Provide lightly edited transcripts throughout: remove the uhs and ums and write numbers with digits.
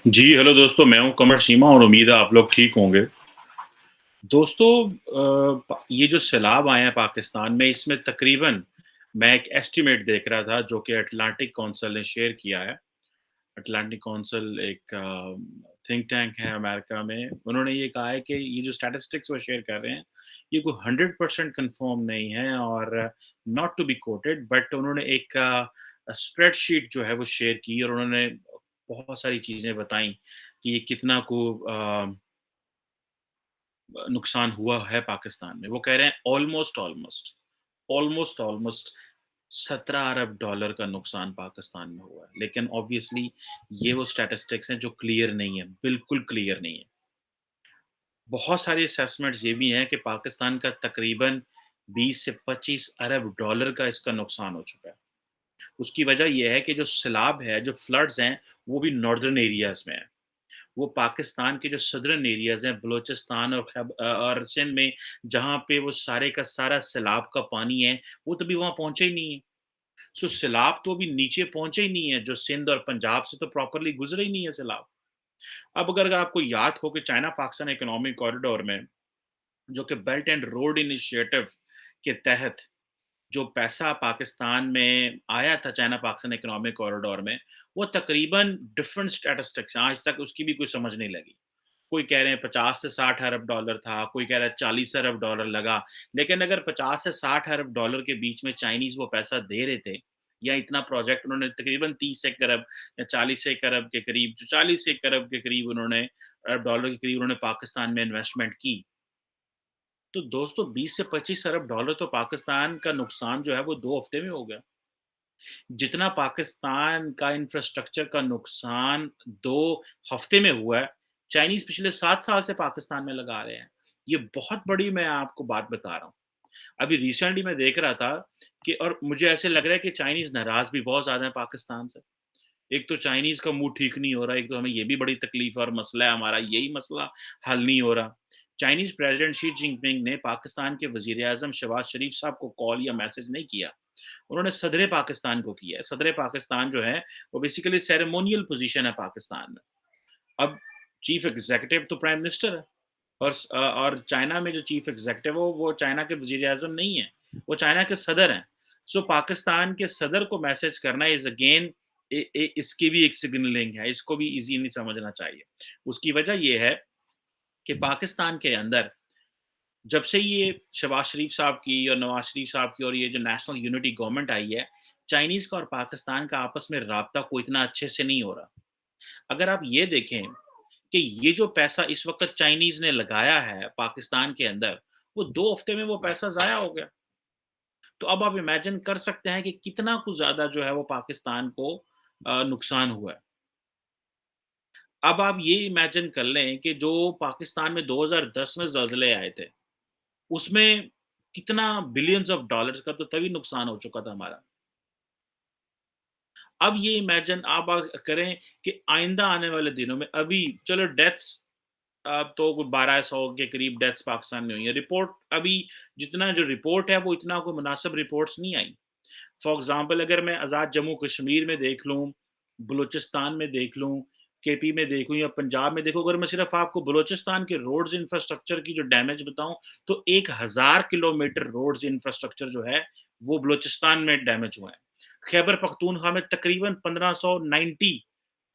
जी, hello दोस्तों, मैं हूँ कमर सीमा और उम्मीद है आप लोग ठीक होंगे। दोस्तों ये जो सैलाब आए हैं पाकिस्तान में, इसमें तकरीबन मैं एक एस्टीमेट देख रहा था जो कि अटलांटिक काउंसिल ने शेयर किया है। अटलांटिक काउंसिल एक थिंक टैंक है अमेरिका में। उन्होंने ये कहा है कि ये जो स्टैटिस्टिक्स वो शेयर कर रहे हैं, ये कोई 100% कन्फर्म नहीं है और not to be quoted, but उन्होंने एक स्प्रेडशीट जो है वो शेयर की और उन्होंने बहुत सारी चीज़ें बताई कि ये कितना को नुकसान हुआ है पाकिस्तान में। वो कह रहे हैं ऑलमोस्ट 17 अरब डॉलर का नुकसान पाकिस्तान में हुआ है। लेकिन ऑब्वियसली ये वो स्टैटिस्टिक्स हैं जो क्लियर नहीं है, बिल्कुल क्लियर नहीं है। बहुत सारी असेसमेंट्स ये भी हैं कि पाकिस्तान का तकरीबन 20 से 25 अरब डॉलर का इसका नुकसान हो चुका है। उसकी वजह ये है कि जो सैलाब है, जो फ्लड्स हैं, वो भी नॉर्दर्न एरियाज़ में है। वो पाकिस्तान के जो सदर्न एरियाज़ हैं, बलूचिस्तान और और सिंध में, जहाँ पे वो सारे का सारा सैलाब का पानी है, वो तो अभी वहाँ पहुँचा ही नहीं है। सो सैलाब तो अभी नीचे पहुँचा ही नहीं है, जो सिंध और पंजाब से तो प्रॉपर्ली गुज़रा ही नहीं है सैलाब। अब अगर आपको याद हो कि चाइना पाकिस्तान इकोनॉमिक कॉरिडोर में, जो कि बेल्ट एंड रोड इनिशिएटिव के तहत जो पैसा पाकिस्तान में आया था चाइना पाकिस्तान इकोनॉमिक कॉरिडोर में, वो तकरीबन डिफरेंट स्टैटिस्टिक्स हैं, आज तक उसकी भी कोई समझ नहीं लगी। कोई कह रहे हैं 50 से 60 अरब डॉलर था, कोई कह रहा है 40 अरब डॉलर लगा। लेकिन अगर 50 से 60 अरब डॉलर के बीच में चाइनीज़ वो पैसा दे रहे थे, या इतना प्रोजेक्ट उन्होंने तकरीबन 30 एक अरब या 40 एक अरब के करीब, जो 40 एक अरब के करीब उन्होंने डॉलर के करीब उन्होंने पाकिस्तान में इन्वेस्टमेंट की। तो दोस्तों 20 से 25 अरब डॉलर तो पाकिस्तान का नुकसान जो है वो 2 हफ्ते में हो गया। जितना पाकिस्तान का इंफ्रास्ट्रक्चर का नुकसान 2 हफ्ते में हुआ है, चाइनीज़ पिछले 7 साल से पाकिस्तान में लगा रहे हैं। ये बहुत बड़ी मैं आपको बात बता रहा हूँ। अभी रिसेंटली मैं देख रहा था कि और मुझे ऐसे लग रहा है कि चाइनीज़ नाराज़ भी बहुत ज़्यादा है पाकिस्तान से। एक तो चाइनीज़ का मुँह ठीक नहीं हो रहा, एक तो हमें ये भी बड़ी तकलीफ़ है और मसला है हमारा, यही मसला हल नहीं हो रहा। चाइनीज़ प्रेज़िडेंट शी जिनपिंग ने पाकिस्तान के वज़ीर-ए-आज़म शहबाज़ शरीफ़ साहब को कॉल या मैसेज नहीं किया। उन्होंने सदर पाकिस्तान को किया है। सदर पाकिस्तान जो है, वो बेसिकली सेरेमोनियल पोज़ीशन है पाकिस्तान में। अब चीफ़ एग्ज़ीक्यूटिव तो प्राइम मिनिस्टर है और चाइना में जो चीफ़ एग्ज़ीक्यूटिव है, वो चाइना के वज़ीर-ए-आज़म नहीं है, वो चाइना के सदर हैं। सो पाकिस्तान के सदर को मैसेज करना इज़ अगेन इसकी भी एक सिग्नलिंग है, इसको भी ईज़ी नहीं समझना चाहिए। उसकी वजह ये है कि पाकिस्तान के अंदर जब से ये शहबाज शरीफ साहब की और नवाज शरीफ साहब की और ये जो नेशनल यूनिटी गवर्नमेंट आई है, चाइनीज़ का और पाकिस्तान का आपस में राब्ता कोई इतना अच्छे से नहीं हो रहा। अगर आप ये देखें कि ये जो पैसा इस वक़्त चाइनीज़ ने लगाया है पाकिस्तान के अंदर, वो 2 हफ्ते में वो पैसा ज़ाया हो गया। तो अब आप इमेजिन कर सकते हैं कि कितना कुछ ज़्यादा जो है वो पाकिस्तान को नुकसान हुआ है। अब आप ये इमेजिन कर लें कि जो पाकिस्तान में 2010 में ज़लज़ले आए थे, उसमें कितना बिलियंस ऑफ डॉलर्स का तो तभी नुकसान हो चुका था हमारा। अब ये इमेजिन आप करें कि आइंदा आने वाले दिनों में अभी चलो डेथ्स अब तो 1200 के करीब डेथ्स पाकिस्तान में हुई है। रिपोर्ट अभी जितना जो रिपोर्ट है वो इतना कोई मुनासिब रिपोर्ट्स नहीं आई। फॉर एग्ज़ाम्पल अगर मैं आज़ाद जम्मू कश्मीर में देख लूँ, बलूचिस्तान में देख लूँ, केपी में देखूँ या पंजाब में देखूँ, अगर मैं सिर्फ़ आपको बलूचिस्तान के रोड्स इंफ्रास्ट्रक्चर की जो डैमेज बताऊँ, तो 1000 किलोमीटर रोड्स इंफ्रास्ट्रक्चर जो है, वो बलूचिस्तान में डैमेज हुए हैं। खैबर पख्तूनख्वा में तकरीबन 1590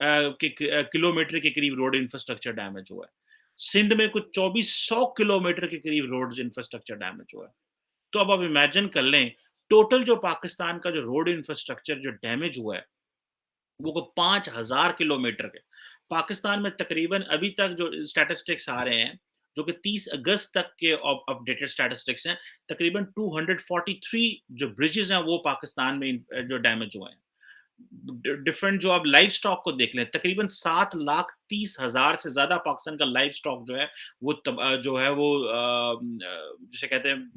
किलोमीटर के करीब रोड इंफ्रास्ट्रक्चर डैमेज हुआ है। सिंध में कुछ 2400 किलोमीटर के करीब रोड्स इंफ्रास्ट्रक्चर डैमेज हुआ है। तो अब आप इमेजिन कर लें, टोटल जो पाकिस्तान का जो रोड इंफ्रास्ट्रक्चर जो डैमेज हुआ है, वो को 5000 किलोमीटर के। पाकिस्तान में तकरीबन अभी तक जो स्टैटिस्टिक्स आ रहे हैं, जो कि 30 अगस्त तक के अपडेटेड स्टैटिस्टिक्स हैं, तकरीबन 243 जो ब्रिजेज़ हैं, वो पाकिस्तान में जो डैमेज हुए हैं। डिफरेंट जो आप लाइव स्टॉक को देख लें, तकरीबन 7,30,000 से ज़्यादा पाकिस्तान का लाइव स्टॉक जो है, वो जो है वो जिसे कहते हैं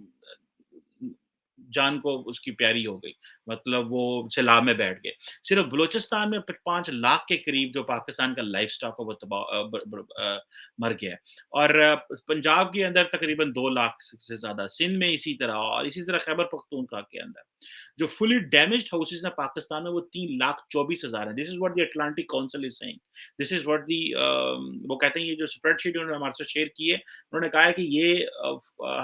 जान को उसकी प्यारी हो गई। मतलब वो सैलाब में बैठ गए। सिर्फ़ बलूचिस्तान में प 5 लाख के करीब जो पाकिस्तान का लाइव स्टॉक है वो तबाह मर गया है। और पंजाब के अंदर तकरीबन 2 लाख से ज़्यादा, सिंध में इसी तरह और इसी तरह खैबर पख्तूनख्वा के अंदर। जो फुली डैमेज्ड हाउसेज़ हैं पाकिस्तान में वो 3,24,000 हैं। This is what the Atlantic council is saying. This is what वो कहते हैं ये जो स्प्रेडशीट उन्होंने हमारे साथ शेयर की है, उन्होंने कहा है कि ये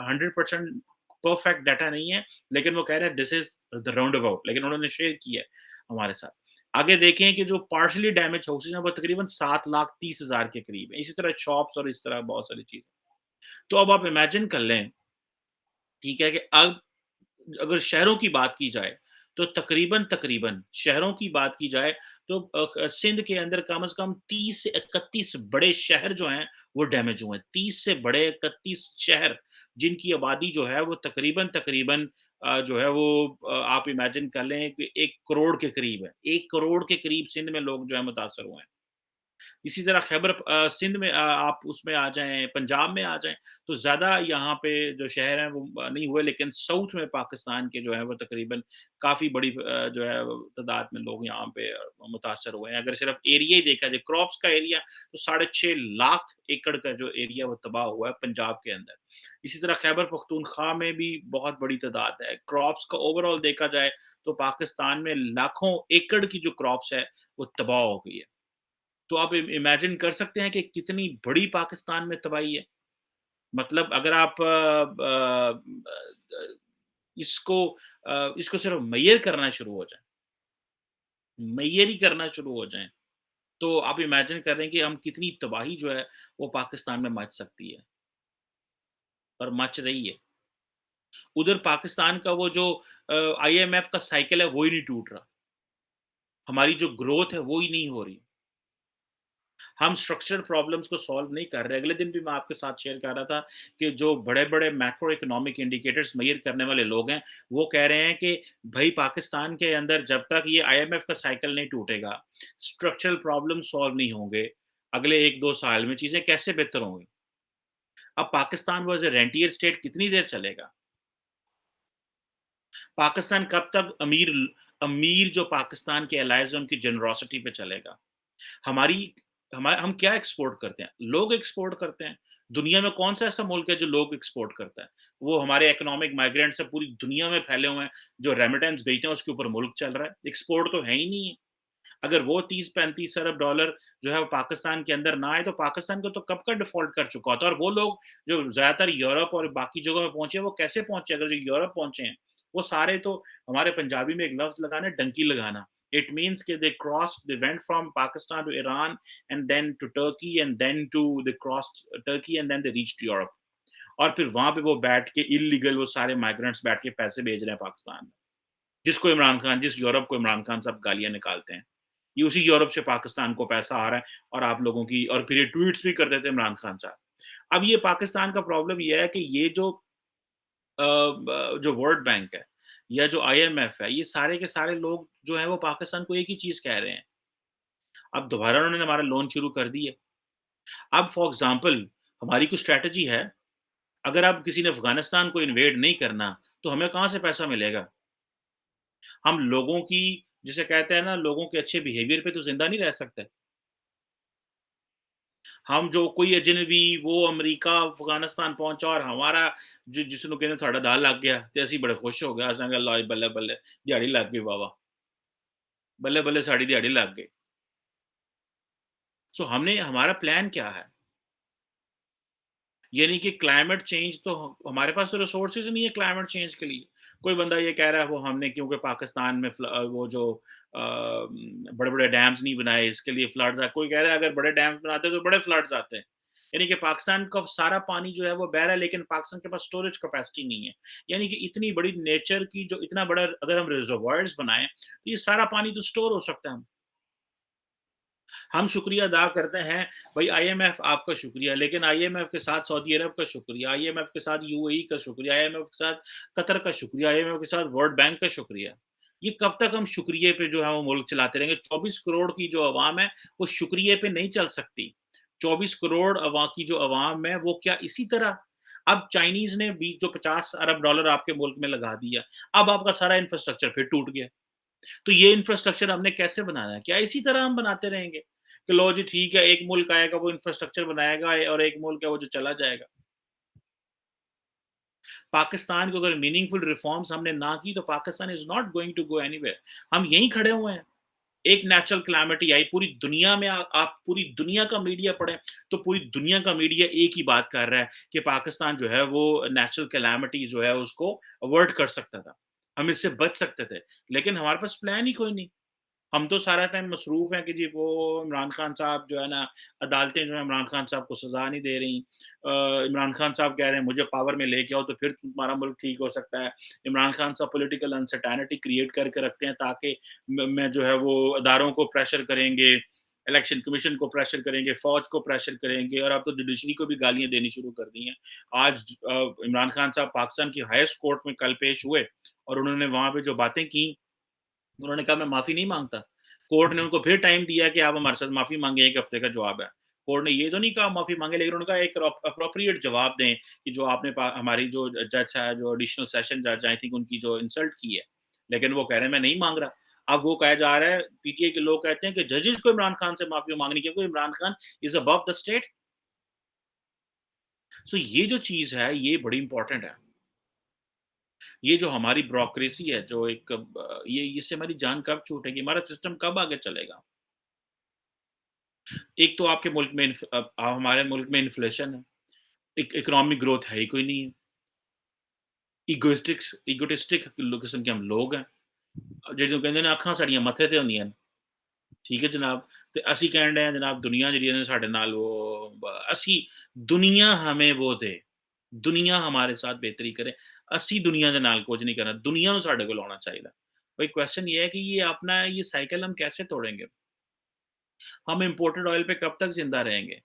100% परफेक्ट डाटा नहीं है, लेकिन वो कह रहे हैं this is the round about, लेकिन उन्होंने शेयर किया है हमारे साथ। आगे देखें कि जो पार्शियली डैमेज हाउसेज़ हैं वो तकरीबन 7,30,000 के करीब है। इसी तरह शॉप्स और इस तरह बहुत सारी चीज़ें। तो अब आप इमेजिन कर लें, ठीक है, कि अब अगर शहरों की बात की जाए, तो तकरीबन शहरों की बात की जाए तो सिंध के अंदर कम से कम 30 से 31 बड़े शहर जो हैं, वो डैमेज हुए हैं। 30 से बड़े 31 शहर, जिनकी आबादी जो है वो तकरीबन जो है वो आप इमेजिन कर लें कि 1 करोड़ के करीब है। 1 करोड़ के करीब सिंध में लोग जो है मुतासर हुए हैं। इसी तरह सिंध में आप उसमें आ जाएँ, पंजाब में आ जाएँ, तो ज़्यादा यहाँ पे जो शहर हैं वो नहीं हुए, लेकिन साउथ में पाकिस्तान के जो है वो तकरीबन काफ़ी बड़ी जो है तादाद में लोग यहाँ पे मुतासर हुए हैं। अगर सिर्फ एरिया ही देखा जाए, क्रॉप्स का एरिया, तो 6.5 लाख एकड़ का जो एरिया वो तबाह हुआ है पंजाब के अंदर। इसी तरह खैबर पख्तूनख्वा में भी बहुत बड़ी तादाद है। क्रॉप्स का ओवरऑल देखा जाए, तो पाकिस्तान में लाखों एकड़ की जो क्रॉप्स है, वो तबाह हो गई है। तो आप इमेजिन कर सकते हैं कि कितनी बड़ी पाकिस्तान में तबाही है। मतलब अगर आप इसको सिर्फ मेजर करना शुरू हो जाएँ, मेजर ही करना शुरू हो जाएँ, तो आप इमेजिन कर रहे हैं कि हम कितनी तबाही जो है वो पाकिस्तान में मच सकती है और मच रही है। उधर पाकिस्तान का वो जो आईएमएफ का साइकिल है वो ही नहीं टूट रहा। हमारी जो ग्रोथ है वो ही नहीं हो रही। हम स्ट्रक्चरल प्रॉब्लम्स को सॉल्व नहीं कर रहे। अगले दिन भी मैं आपके साथ शेयर कर रहा था कि जो बड़े-बड़े मैक्रो इकोनॉमिक इंडिकेटर्स मेज़र करने वाले लोग हैं, वो कह रहे हैं कि भई पाकिस्तान के अंदर जब तक ये आईएमएफ का साइकिल नहीं टूटेगा, स्ट्रक्चरल प्रॉब्लम सॉल्व नहीं होंगे, अगले 1-2 साल में चीज़ें कैसे बेहतर होंगी? अब पाकिस्तान वो एज़ अ रेंटियर स्टेट कितनी देर चलेगा? पाकिस्तान कब तक अमीर जो पाकिस्तान के एलाइज़ हैं, उनकी जेनरोसिटी पे चलेगा? हमारी हम क्या एक्सपोर्ट करते हैं? लोग एक्सपोर्ट करते हैं। दुनिया में कौन-सा ऐसा मुल्क है जो लोग एक्सपोर्ट करता है? वो हमारे इकोनॉमिक माइग्रेंट्स से पूरी दुनिया में फैले हुए हैं, जो रेमिटेंस भेजते हैं उसके ऊपर मुल्क चल रहा है। एक्सपोर्ट तो है ही नहीं है। अगर वो 30-35 अरब डॉलर जो है वो पाकिस्तान के अंदर ना आए, तो पाकिस्तान को तो कब का डिफ़ॉल्ट कर चुका होता। और वो लोग जो ज़्यादातर यूरोप और बाकी जगहों में पहुँचे हैं, वो कैसे पहुँचे? अगर जो यूरोप पहुँचे हैं, वो सारे तो हमारे पंजाबी में एक लफ्ज़ लगाना है, डंकी लगाना। It means कि they went from Pakistan to Iran and then to Turkey and then they crossed Turkey and then they reached Europe. और फिर वहाँ पे वो बैठ के इल्लीगल वो सारे माइग्रेंट्स बैठ के पैसे भेज रहे हैं पाकिस्तान में। जिस यूरोप को इमरान खान साहब गालियाँ निकालते हैं। ये उसी यूरोप से पाकिस्तान को पैसा आ रहा है और आप लोगों की और फिर ये ट्वीट्स भी कर देते हैं इमरान खान साहब। अब ये पाकिस्तान का प्रॉब्लम ये है कि ये जो जो वर्ल्ड बैंक है या जो आईएमएफ है, ये सारे के सारे लोग जो हैं वो पाकिस्तान को एक ही चीज़ कह रहे हैं। अब दोबारा उन्होंने हमारा लोन शुरू कर दी है। अब फॉर एग्ज़ाम्पल हमारी कोई स्ट्रैटेजी है, अगर अब किसी ने अफ़गानिस्तान को इन्वेड नहीं करना, तो हमें कहाँ से पैसा मिलेगा? हम लोगों की जिसे कहते हैं ना लोगों के अच्छे बिहेवियर पे तो ज़िंदा नहीं रह सकते। हम जो कोई अजनबी वो अमेरिका, अफ़गानिस्तान पहुँचा और हमारा जिसਨੂੰ ਕਹਿੰਦੇ ਸਾਡਾ ਦਾਲ ਲੱਗ ਗਿਆ ਤੇ ਅਸੀਂ ਬੜੇ ਖੁਸ਼ ਹੋ ਗਏ। ਅਸਾਂ ਕਿਹਾ ਲਓ ਜੀ ਬੱਲੇ-ਬੱਲੇ ਦਿਹਾੜੀ ਲੱਗ गई वाह-वाह। बल्ले-बल्ले साडी दिहाड़ी लग गई। सो हमने हमारा प्लान क्या है? यानी कि क्लाइमेट चेंज तो हमारे पास तो रिसोर्सेज़ नहीं है क्लाइमेट चेंज के लिए। कोई बंदा ये कह रहा है वो हमने क्योंकि पाकिस्तान में वो जो बड़े-बड़े डैम्स नहीं बनाए इसके लिए फ्लड्स कोई कह रहा है अगर बड़े डैम्स बनाते तो बड़े फ्लड्स आते हैं। यानी कि पाकिस्तान का सारा पानी जो है वो बह रहा है लेकिन पाकिस्तान के पास स्टोरेज कैपेसिटी नहीं है। यानी कि इतनी बड़ी नेचर की जो इतना बड़ा अगर हम रिजर्वॉयर्स बनाएँ, तो ये सारा पानी तो स्टोर हो सकता है। हम शुक्रिया अदा करते हैं, भई आईएमएफ आपका शुक्रिया, लेकिन आईएमएफ के साथ सऊदी अरब का शुक्रिया, आईएमएफ के साथ यूएई का शुक्रिया, आईएमएफ के साथ कतर का शुक्रिया, आईएमएफ के साथ वर्ल्ड बैंक का शुक्रिया। ये कब तक हम शुक्रिया पे जो है वो मुल्क चलाते रहेंगे? 24 करोड़ की जो अवाम है, वो शुक्रिया पे नहीं चल सकती। 24 करोड़ की जो अवाम है, वो क्या इसी तरह अब चाइनीज़ ने भी जो 50 अरब डॉलर आपके मुल्क में लगा दिया, अब आपका सारा इंफ्रास्ट्रक्चर फिर टूट गया। तो ये इंफ्रास्ट्रक्चर हमने कैसे बनाना है? क्या इसी तरह हम बनाते रहेंगे? कि लो जी ठीक है, एक मुल्क आएगा वो इंफ्रास्ट्रक्चर बनाएगा और एक मुल्क है वो जो चला जाएगा। पाकिस्तान को अगर मीनिंगफुल रिफॉर्म्स हमने ना की तो Pakistan is not going to go anywhere. हम यहीं खड़े हुए हैं। एक नेचुरल कैलामिटी आई पूरी दुनिया में आप पूरी दुनिया का मीडिया पढ़ें, तो पूरी दुनिया का मीडिया एक ही बात कर रहा है कि पाकिस्तान जो है वो नेचुरल कैलामिटी जो है उसको अवॉइड कर सकता था। हम इससे बच सकते थे, लेकिन हमारे पास प्लान ही कोई नहीं। हम तो सारा टाइम मसरूफ़ हैं कि जी वो इमरान खान साहब जो है ना, अदालतें जो है इमरान खान साहब को सज़ा नहीं दे रही। इमरान खान साहब कह रहे हैं मुझे पावर में लेके आओ तो फिर तुम्हारा मुल्क ठीक हो सकता है। इमरान खान साहब पॉलिटिकल अनसर्टेनिटी क्रिएट करके रखते हैं ताकि मैं जो है वो अदारों को प्रेशर करेंगे, इलेक्शन कमीशन को प्रेशर करेंगे, फ़ौज को प्रेशर करेंगे और अब तो जुडिशरी को भी गालियाँ देनी शुरू कर दी हैं। आज इमरान खान साहब पाकिस्तान की हाईएस्ट कोर्ट में कल पेश हुए और उन्होंने वहाँ पे जो बातें की, उन्होंने कहा मैं माफ़ी नहीं माँगता। कोर्ट ने उनको फिर टाइम दिया कि आप हमारे साथ माफ़ी माँगे, 1 हफ्ते का जवाब है। कोर्ट ने ये तो नहीं कहा माफ़ी माँगे, लेकिन उन्होंने कहा एक एप्रोप्रिएट जवाब दें कि जो आपने हमारी जो जज है, जो एडिशनल सेशन जज आई थिंक उनकी जो इंसल्ट की है। लेकिन वो कह रहे हैं मैं नहीं माँग रहा। अब वो कहा जा रहा है, पीटीआई के लोग कहते हैं कि जजेस को इमरान खान से माफ़ी माँगनी क्योंकि Imran Khan is above the state. So ये जो चीज़ है, ये बड़ी इंपॉर्टेंट है। ये जो हमारी ब्यूरोक्रेसी है, जो एक ये इससे हमारी जान कब छूटेगी, हमारा सिस्टम कब आगे चलेगा? एक तो आपके मुल्क में हमारे मुल्क में इन्फ्लेशन है, इकोनॉमिक ग्रोथ है ही कोई नहीं है। ईगोइस्टिक किस्म के हम लोग हैं। ਜਿਹਨੂੰ ਕਹਿੰਦੇ ਨੇ ਅੱਖਾਂ ਸਾਡੀਆਂ ਮੱਥੇ ਤੇ ਹੁੰਦੀਆਂ ਨੇ, ਠੀਕ ਹੈ जनाब। ਤੇ ਅਸੀਂ ਕਹਿਣ ਡਏ ਹਾਂ जनाब दुनिया ਜਿਹੜੀ है ਸਾਡੇ ਨਾਲ वो ਅਸੀਂ दुनिया हमें वो दे, दुनिया हमारे साथ बेहतरी करे, ਅਸੀਂ दुनिया ਦੇ ਨਾਲ ਕੁਝ नहीं करना, दुनिया ਨੂੰ ਸਾਡੇ ਕੋਲ आना चाहिए। भाई क्वेश्चन ये है कि ये अपना ये साइकिल हम कैसे तोड़ेंगे? हम इम्पोर्टेड ऑयल पे कब तक ज़िंदा रहेंगे?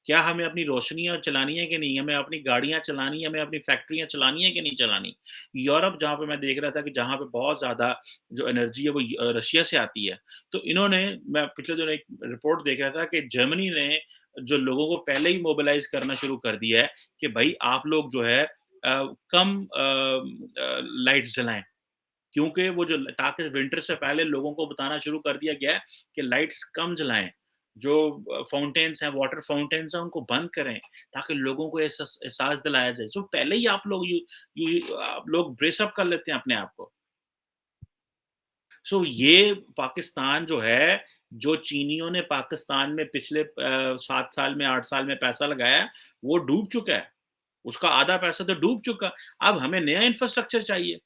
क्या हमें अपनी रोशनियाँ चलानी है कि नहीं? हमें अपनी गाड़ियाँ चलानी है, हमें अपनी फैक्ट्रियाँ चलानी है कि नहीं चलानी? यूरोप जहाँ पे मैं देख रहा था कि जहाँ पे बहुत ज़्यादा जो एनर्जी है वो रशिया से आती है। तो इन्होंने मैं पिछले दिनों एक रिपोर्ट देख रहा था कि जर्मनी ने जो लोगों को पहले ही मोबिलाइज़ करना शुरू कर दिया है कि भई आप लोग जो है कम लाइट्स जलाएँ। क्योंकि वो जो ताकि विंटर से पहले लोगों को बताना शुरू कर दिया गया है कि लाइट्स कम जलाएँ। जो फाउंटेन्स हैं, वाटर फाउंटेन्स हैं, उनको बंद करें, ताकि लोगों को एहसास दिलाया जाए। सो पहले ही आप लोग आप लोग ब्रेस अप कर लेते हैं अपने आप को। सो ये पाकिस्तान जो है, जो चीनियों ने पाकिस्तान में पिछले 7 साल में, 8 साल में पैसा लगाया है, वो डूब चुका है। उसका आधा पैसा तो डूब चुका। अब हमें नया इंफ्रास्ट्रक्चर चाहिए।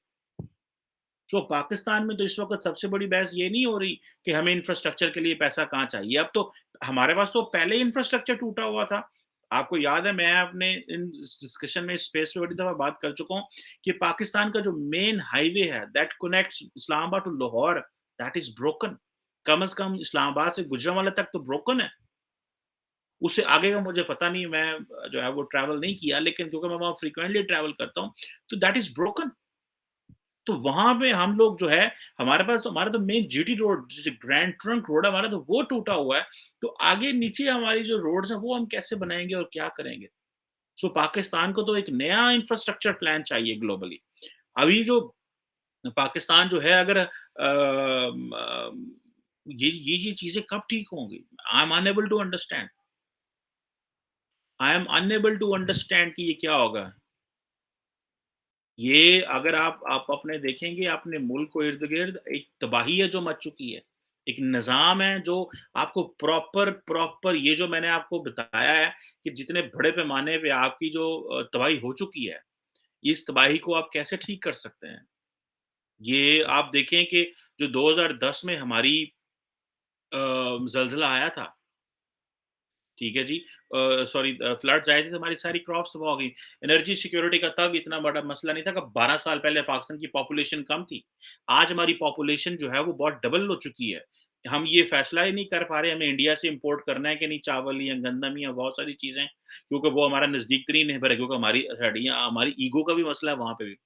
जो पाकिस्तान में तो इस वक़्त सबसे बड़ी बहस ये नहीं हो रही कि हमें इंफ्रास्ट्रक्चर के लिए पैसा कहाँ चाहिए। अब तो हमारे पास तो पहले ही इंफ्रास्ट्रक्चर टूटा हुआ था। आपको याद है मैं अपने इन इस डिस्कशन में इस स्पेस पे बड़ी दफ़ा बात कर चुका हूँ कि पाकिस्तान का जो मेन हाईवे है that connects Islamabad to Lahore, that is broken. कम से कम इस्लामाबाद से गुजरांवाला तक तो ब्रोकन है। उससे आगे का मुझे पता नहीं, मैं जो है वो ट्रैवल नहीं किया, लेकिन क्योंकि मैं वहाँ फ्रीक्वेंटली ट्रैवल करता हूँ, तो दैट इज़ ब्रोकन। तो वहाँ पे हम लोग जो है, हमारा तो मेन जीटी रोड जैसे ग्रैंड ट्रंक रोड है हमारा, तो वो टूटा हुआ है। तो आगे नीचे हमारी जो रोड्स हैं वो हम कैसे बनाएँगे और क्या करेंगे? सो पाकिस्तान को तो एक नया इंफ्रास्ट्रक्चर प्लान चाहिए ग्लोबली। अभी जो पाकिस्तान जो है अगर ये चीज़ें कब ठीक होंगी? I am unable to understand. I am unable to understand कि ये क्या होगा? ये अगर आप अपने देखेंगे अपने मुल्क को इर्द-गिर्द एक तबाही है जो मच चुकी है। एक निज़ाम है जो आपको प्रॉपर ये जो मैंने आपको बताया है कि जितने बड़े पैमाने पे आपकी जो तबाही हो चुकी है, इस तबाही को आप कैसे ठीक कर सकते हैं? ये आप देखें कि जो 2010 में हमारी ज़लज़ला आया था, ठीक है जी। सॉरी फ्लड्स आए थे तो हमारी सारी क्रॉप्स तबाह हो गई। एनर्जी सिक्योरिटी का तब इतना बड़ा मसला नहीं था कि 12 साल पहले पाकिस्तान की पॉपुलेशन कम थी। आज हमारी पॉपुलेशन जो है वो बहुत डबल हो चुकी है। हम ये फैसला ही नहीं कर पा रहे हमें इंडिया से इम्पोर्ट करना है कि नहीं चावल या गंदम या बहुत सारी चीज़ें, क्योंकि वो हमारा नज़दीक तरीन नेबर है, क्योंकि हमारी ईगो का भी मसला है वहाँ पे भी।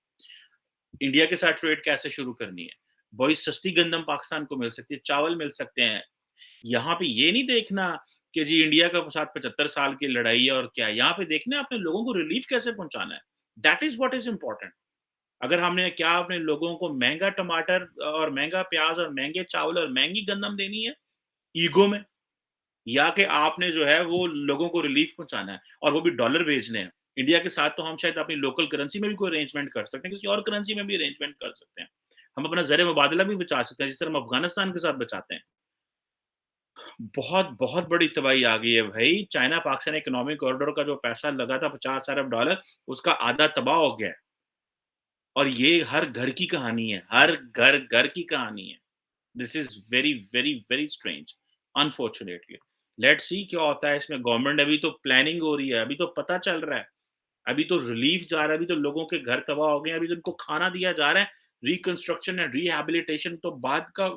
इंडिया के साथ ट्रेड कैसे शुरू करनी है? बड़ी सस्ती गंदम पाकिस्तान को मिल सकती है, चावल मिल सकते हैं। यहाँ पे ये नहीं देखना कि जी इंडिया के साथ 75 साल की लड़ाई है और क्या है। यहाँ पे देखना है अपने लोगों को रिलीफ कैसे पहुँचाना है। That is what is important. अगर हमने क्या अपने लोगों को महँगा टमाटर और महँगा प्याज़ और महँगे चावल और महँगी गंदम देनी है, ईगो में? या कि आपने जो है वो लोगों को रिलीफ पहुँचाना है और वो भी डॉलर भेजने हैं। इंडिया के साथ तो हम शायद अपनी लोकल करेंसी में भी कोई अरेंजमेंट कर सकते हैं, किसी और करेंसी में भी अरेंजमेंट कर सकते हैं। हम अपना ज़र मुबादला भी बचा सकते हैं, जिस तरह हम अफ़गानिस्तान के साथ बचाते हैं। बहुत, बहुत बड़ी तबाही आ गई है भई, चाइना पाकिस्तान इकोनॉमिक कॉरिडोर का जो पैसा लगा था 50 अरब डॉलर, उसका आधा तबाह हो गया है और ये हर घर की कहानी है, हर घर की कहानी है। This is very, very, very strange unfortunately. Let's see क्या होता है इसमें। गवर्नमेंट अभी तो प्लानिंग हो रही है, अभी तो पता चल रहा है, अभी तो रिलीफ जा रहा है, अभी तो लोगों के घर तबाह हो गए हैं, अभी तो उनको खाना दिया जा रहा है। रिकंस्ट्रक्शन एंड रिहैबिलिटेशन तो बाद का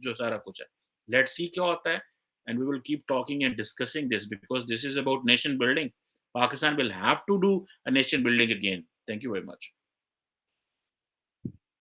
जो सारा कुछ है। लेट्स सी क्या होता है and we will keep talking and discussing this because this is about nation building. Pakistan will have to do a nation building again. Thank you very much.